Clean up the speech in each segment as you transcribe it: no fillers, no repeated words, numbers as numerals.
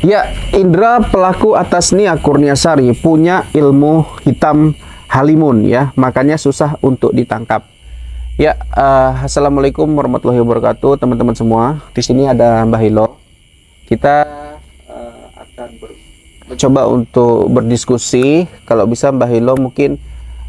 Ya, Indra pelaku atas Nia Kurniasari punya ilmu hitam halimun ya, makanya susah untuk ditangkap. Ya, assalamualaikum warahmatullahi wabarakatuh, teman-teman semua. Di sini ada Mbah Hilo. Kita akan mencoba untuk berdiskusi. Kalau bisa Mbah Hilo mungkin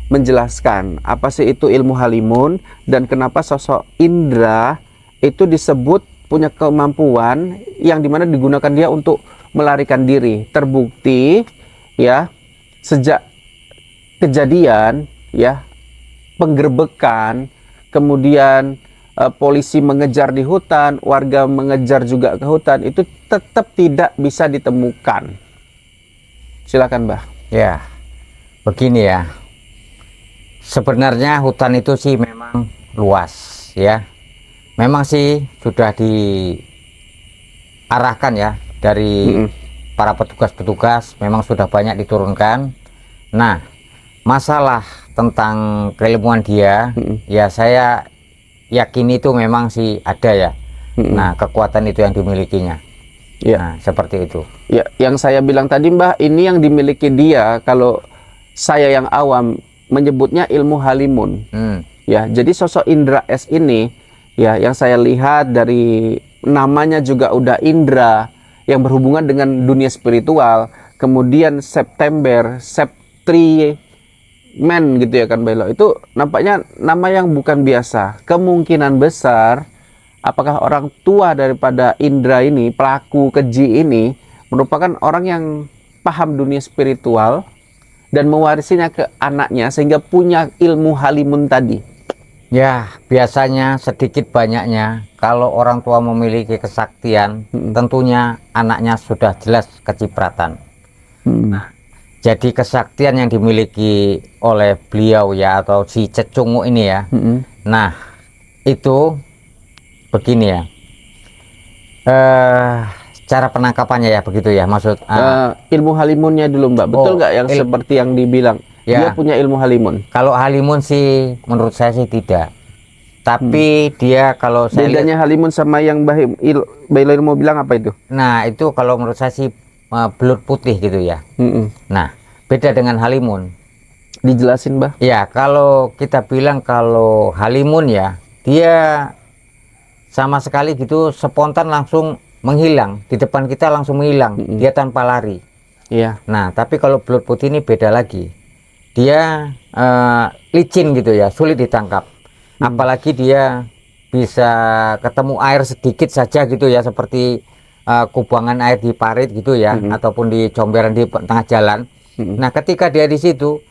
menjelaskan apa sih itu ilmu halimun dan kenapa sosok Indra itu disebut punya kemampuan yang dimana digunakan dia untuk melarikan diri. Terbukti ya, sejak kejadian ya penggerbekan, kemudian polisi mengejar di hutan, warga mengejar juga ke hutan, itu tetap tidak bisa ditemukan. Silakan, Mbah. Ya, begini ya. Sebenarnya hutan itu sih memang luas ya. Memang sih sudah diarahkan ya dari para petugas-petugas, memang sudah banyak diturunkan. Nah, masalah tentang keilmuan dia, ya saya yakin itu memang sih ada ya. Nah, kekuatan itu yang dimilikinya. Ya, nah, seperti itu. Ya, yang saya bilang tadi, Mbah, ini yang dimiliki dia. Kalau saya yang awam menyebutnya ilmu halimun. Ya, jadi sosok Indra S ini, ya, yang saya lihat dari namanya juga udah Indra, yang berhubungan dengan dunia spiritual. Kemudian September, Septri Men gitu ya kan, Belo, itu nampaknya nama yang bukan biasa. Kemungkinan besar apakah orang tua daripada Indra ini, pelaku keji ini, merupakan orang yang paham dunia spiritual dan mewarisinya ke anaknya sehingga punya ilmu halimun tadi. Ya, biasanya sedikit banyaknya kalau orang tua memiliki kesaktian, tentunya anaknya sudah jelas kecipratan. Nah, jadi kesaktian yang dimiliki oleh beliau ya, atau si Cecungu ini ya. Nah, itu begini ya. Cara penangkapannya ya begitu ya, maksud ilmu halimunnya dulu, Mbak. Betul nggak yang seperti yang dibilang? Ya. Dia punya ilmu halimun. Kalau halimun sih menurut saya sih tidak. Tapi dia kalau saya bedanya halimun sama yang Mbah Hilo mau bilang apa itu? Nah, itu kalau menurut saya sih belut putih gitu ya. Nah, beda dengan halimun. Dijelasin, Mbah. Ya, kalau kita bilang kalau halimun ya, dia sama sekali gitu spontan langsung menghilang di depan kita, langsung menghilang. Dia tanpa lari. Iya. Nah, tapi kalau belut putih ini beda lagi. Dia licin gitu ya, sulit ditangkap. Apalagi dia bisa ketemu air sedikit saja gitu ya, seperti kubangan air di parit gitu ya, ataupun di comberan di tengah jalan. Nah, ketika dia di situ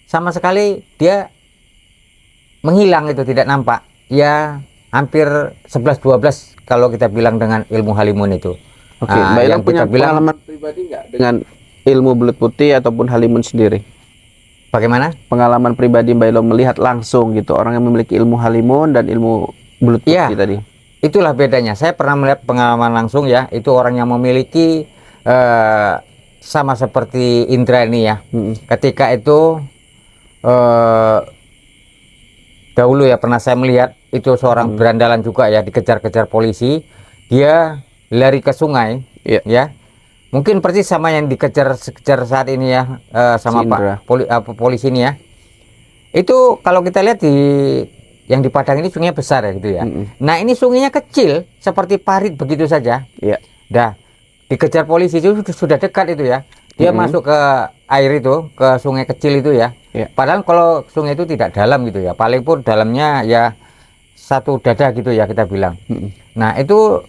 sama sekali dia menghilang, itu tidak nampak. Ya hampir 11-12 kalau kita bilang dengan ilmu halimun itu. Oke, Mbak Hilo punya pengalaman pribadi nggak dengan ilmu belut putih ataupun halimun sendiri? Bagaimana? Pengalaman pribadi Mbak Hilo melihat langsung gitu orang yang memiliki ilmu halimun dan ilmu belut putih ya, tadi. Itulah bedanya. Saya pernah melihat pengalaman langsung ya. Itu orang yang memiliki sama seperti Indra ini ya. Ketika itu dahulu ya pernah saya melihat itu seorang berandalan juga ya, dikejar-kejar polisi. Dia lari ke sungai ya. Mungkin persis sama yang dikejar saat ini ya, sama si Pak polisi ini ya. Itu kalau kita lihat yang di Padang ini sungainya besar ya gitu ya. Nah, ini sungainya kecil seperti parit begitu saja. Dah dikejar polisi itu sudah dekat itu ya. Dia masuk ke air itu, ke sungai kecil itu ya. Padahal kalau sungai itu tidak dalam gitu ya. Paling pun dalamnya ya satu dada gitu ya kita bilang. Nah, itu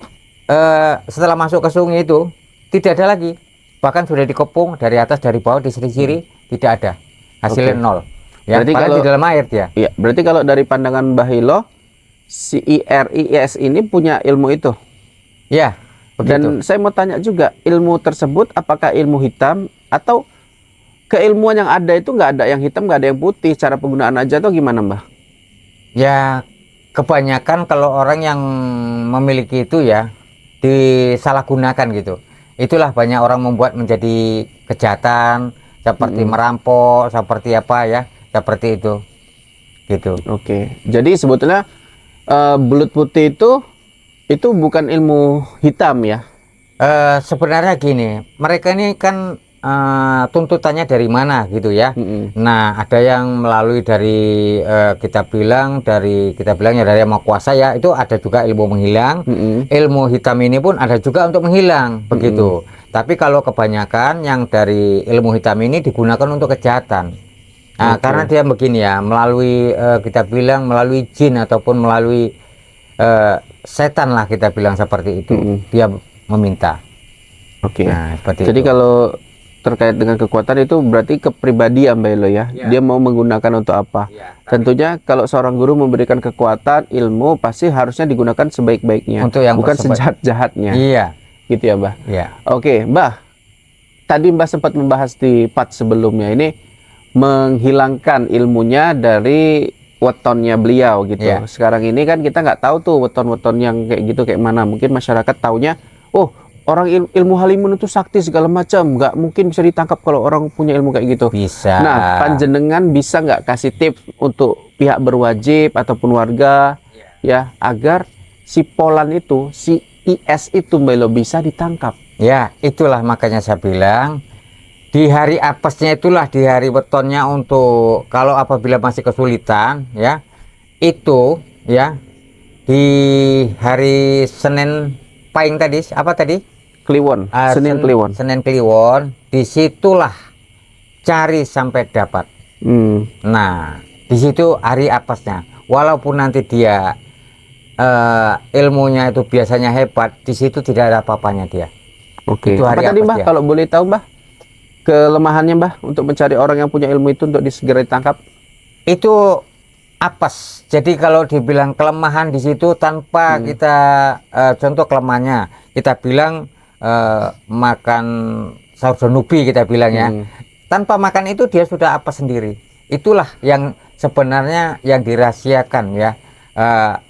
setelah masuk ke sungai itu tidak ada lagi. Bahkan sudah dikepung dari atas, dari bawah, di sisi-sisi tidak ada. Hasilnya nol. Ya, berarti kalau di dalam air dia. Iya, berarti kalau dari pandangan Mbah Hilo, si IRIS ini punya ilmu itu. Ya, begitu. Dan saya mau tanya juga, ilmu tersebut apakah ilmu hitam atau keilmuan yang ada itu nggak ada yang hitam, nggak ada yang putih, cara penggunaan aja atau gimana, Mbah? Ya, kebanyakan kalau orang yang memiliki itu ya disalahgunakan gitu. Itulah banyak orang membuat menjadi kejahatan seperti merampok, seperti apa ya, seperti itu gitu. Oke, jadi sebetulnya belut putih itu bukan ilmu hitam ya, Sebenarnya gini, mereka ini kan tuntutannya dari mana gitu ya. Nah, ada yang melalui dari kita bilang ya dari Yang Maha Kuasa ya, itu ada juga ilmu menghilang. Ilmu hitam ini pun ada juga untuk menghilang begitu. Tapi kalau kebanyakan yang dari ilmu hitam ini digunakan untuk kejahatan. Nah, karena dia begini ya, melalui kita bilang melalui jin ataupun melalui setan lah kita bilang seperti itu. Dia meminta. Nah, seperti Jadi itu. kalau terkait dengan kekuatan itu berarti kepribadian Mbak Elo ya. Dia mau menggunakan untuk apa? Tentunya kalau seorang guru memberikan kekuatan, ilmu pasti harusnya digunakan sebaik-baiknya, Untuk yang bukan sejahat-jahatnya. Iya. Gitu ya, Mbah. Iya. Oke, Mbah. Tadi Mbah sempat membahas di part sebelumnya ini menghilangkan ilmunya dari wetonnya beliau gitu. Sekarang ini kan kita nggak tahu tuh weton-weton yang kayak gitu kayak mana. Mungkin masyarakat taunya, oh orang ilmu halimun itu sakti segala macam, nggak mungkin bisa ditangkap kalau orang punya ilmu kayak gitu. Bisa. Nah, panjenengan bisa nggak kasih tips untuk pihak berwajib ataupun warga ya agar si Polan itu, si IS itu Mbak Elo bisa ditangkap. Ya, itulah makanya saya bilang di hari apesnya itulah, di hari wetonnya, untuk kalau apabila masih kesulitan ya, itu ya di hari Senin Pahing tadi, apa tadi? Kliwon, Senin Kliwon. Senin Kliwon, disitulah cari sampai dapat. Nah, di situ hari apesnya. Walaupun nanti dia ilmunya itu biasanya hebat, di situ tidak ada apa-apanya dia. Oke. Apa tadi Mbah? Kalau boleh tahu Mbah, kelemahannya Mbah untuk mencari orang yang punya ilmu itu untuk segera ditangkap? Itu apes. Jadi kalau dibilang kelemahan di situ tanpa kita contoh kelemahannya, kita bilang makan saus nubi kita bilang ya. Tanpa makan itu dia sudah apes sendiri. Itulah yang sebenarnya yang dirahasiakan ya,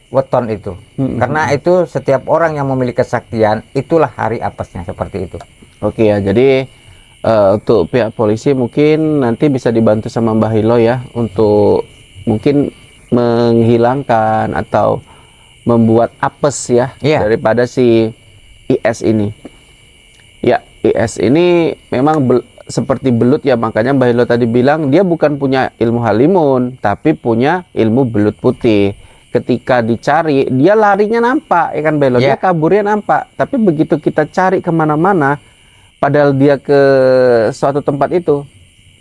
weton itu. Karena itu setiap orang yang memiliki kesaktian, itulah hari apesnya seperti itu. Oke ya, jadi untuk pihak polisi mungkin nanti bisa dibantu sama Mbah Hilo ya untuk mungkin menghilangkan atau membuat apes ya daripada si IS ini. Ya, IS ini memang seperti belut ya, makanya Mbah Hilo tadi bilang dia bukan punya ilmu halimun, tapi punya ilmu belut putih. Ketika dicari, dia larinya nampak, ya kan Mbah Hilo, dia kaburnya nampak. Tapi begitu kita cari kemana-mana, padahal dia ke suatu tempat itu,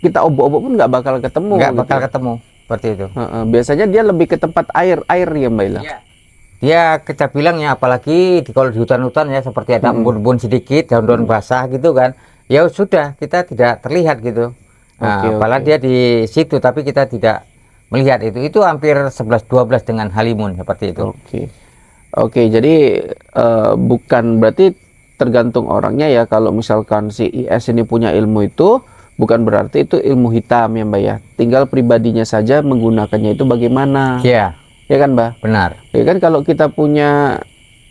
kita obok-obok pun nggak bakal ketemu. Nggak bakal ketemu, seperti itu. Biasanya dia lebih ke tempat air ya Mbak Hilo. Ya kita bilangnya, apalagi kalau di hutan-hutan ya, seperti ada embun-embun sedikit, daun-daun basah gitu kan, ya sudah kita tidak terlihat gitu. Apalagi dia di situ tapi kita tidak melihat itu hampir 11-12 dengan halimun seperti itu. Oke, jadi bukan berarti tergantung orangnya ya. Kalau misalkan si IS ini punya ilmu itu, bukan berarti itu ilmu hitam ya Mbak ya. Tinggal pribadinya saja menggunakannya itu bagaimana. Ya kan Mbak? Benar. Ya kan, kalau kita punya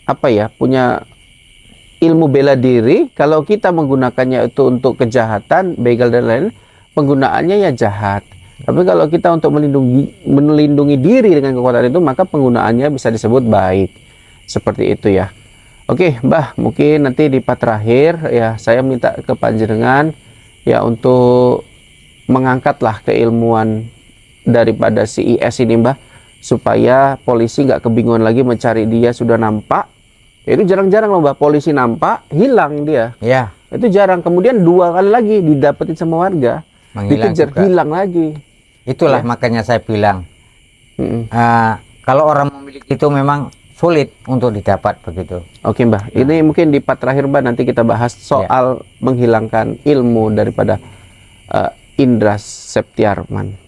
apa ya, punya ilmu bela diri, kalau kita menggunakannya itu untuk kejahatan, begal dan lain, penggunaannya ya jahat. Tapi kalau kita untuk melindungi diri dengan kekuatan itu, maka penggunaannya bisa disebut baik. Seperti itu ya. Oke Mbah, mungkin nanti di part terakhir ya saya minta ke panjenengan ya untuk mengangkatlah keilmuan daripada si IS ini Mbah, supaya polisi nggak kebingungan lagi mencari dia. Sudah nampak, itu jarang-jarang loh Mbah, polisi nampak hilang dia. Itu jarang. Kemudian 2 kali lagi didapetin sama warga, dikejar juga, hilang lagi. Itulah makanya saya bilang kalau orang memiliki itu memang sulit untuk didapat begitu. Oke Mbah, ini mungkin di part terakhir Mbah, nanti kita bahas soal menghilangkan ilmu daripada Indra Septiarman.